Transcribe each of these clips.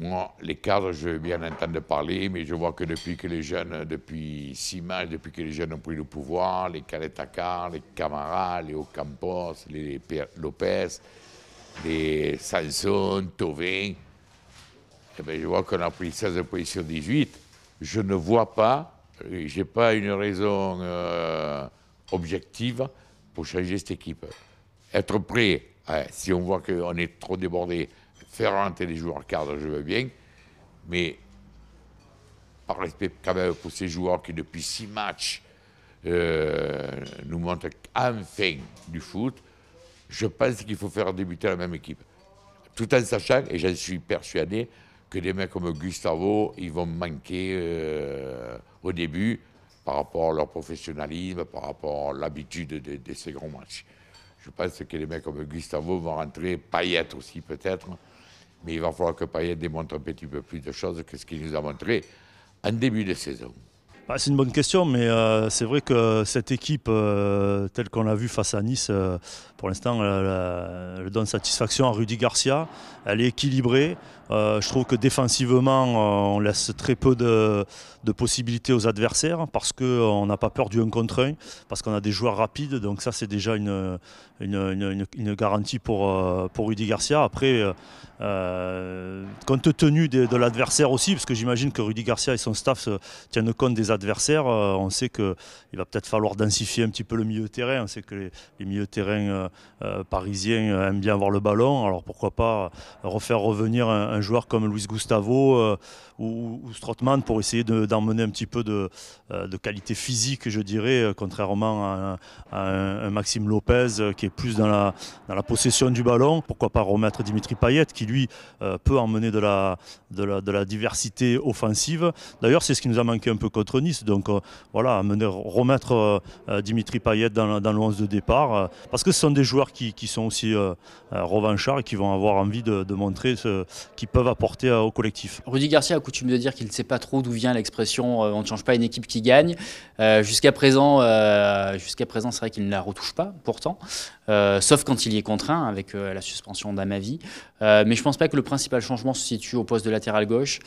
Moi, les cadres, je veux bien entendre parler, mais je vois que depuis que les jeunes, depuis 6 matchs, depuis que les jeunes ont pris le pouvoir, les Caletacar, les Camara, les Ocampos, les Lopez, les Sanson, Thauvin, eh bien, je vois qu'on a pris 16 positions 18. Je ne vois pas, je n'ai pas une raison objective pour changer cette équipe. Être prêt, si on voit qu'on est trop débordé, faire rentrer les joueurs cadres, je veux bien, mais par respect quand même pour ces joueurs qui depuis 6 matchs nous montrent enfin du foot, je pense qu'il faut faire débuter la même équipe. Tout en sachant, et j'en suis persuadé, que des mecs comme Gustavo, ils vont manquer au début par rapport à leur professionnalisme, par rapport à l'habitude de ces grands matchs. Je pense que les mecs comme Gustavo vont rentrer, Payet aussi peut-être, mais il va falloir que Payet démontre un petit peu plus de choses que ce qu'il nous a montré en début de saison. C'est une bonne question, mais c'est vrai que cette équipe, telle qu'on l'a vue face à Nice, pour l'instant, elle donne satisfaction à Rudy Garcia. Elle est équilibrée. Je trouve que défensivement, on laisse très peu de possibilités aux adversaires parce qu'on n'a pas peur du 1 contre 1, parce qu'on a des joueurs rapides. Donc ça, c'est déjà une garantie pour Rudy Garcia. Après, compte tenu de l'adversaire aussi, parce que j'imagine que Rudy Garcia et son staff tiennent compte des adversaires, on sait qu'il va peut-être falloir densifier un petit peu le milieu de terrain. On sait que les milieux de terrain parisiens aiment bien avoir le ballon, alors pourquoi pas refaire revenir un joueur comme Luis Gustavo ou Strootman pour essayer d'emmener un petit peu de qualité physique, je dirais, contrairement à un Maxime Lopez qui est plus dans la possession du ballon. Pourquoi pas remettre Dimitri Payet qui lui peut emmener de la diversité offensive. D'ailleurs, c'est ce qui nous a manqué un peu contre Nice. Donc voilà, remettre Dimitri Payet dans le 11 de départ, parce que ce sont des joueurs qui sont aussi revanchards et qui vont avoir envie de montrer ce qu'ils peuvent apporter au collectif. Rudy Garcia a coutume de dire qu'il ne sait pas trop d'où vient l'expression on ne change pas une équipe qui gagne. Jusqu'à présent, c'est vrai qu'il ne la retouche pas, pourtant, sauf quand il y est contraint avec la suspension d'Amavi. Mais je ne pense pas que le principal changement se situe au poste de latéral gauche.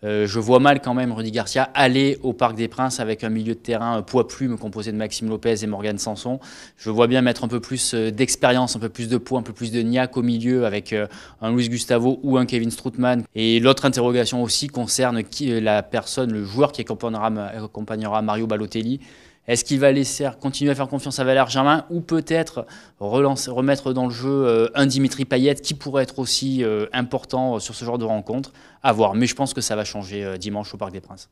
Je vois mal quand même Rudy Garcia aller au Parc des Princes avec un milieu de terrain poids-plume composé de Maxime Lopez et Morgan Sanson. Je vois bien mettre un peu plus d'expérience, un peu plus de poids, un peu plus de niaque au milieu avec un Luis Gustavo ou un Kevin Strootman. Et l'autre interrogation aussi concerne la personne, le joueur qui accompagnera Mario Balotelli. Est-ce qu'il va continuer à faire confiance à Valère Germain ou peut-être remettre dans le jeu un Dimitri Payet qui pourrait être aussi important sur ce genre de rencontre? À voir, mais je pense que ça va changer dimanche au Parc des Princes.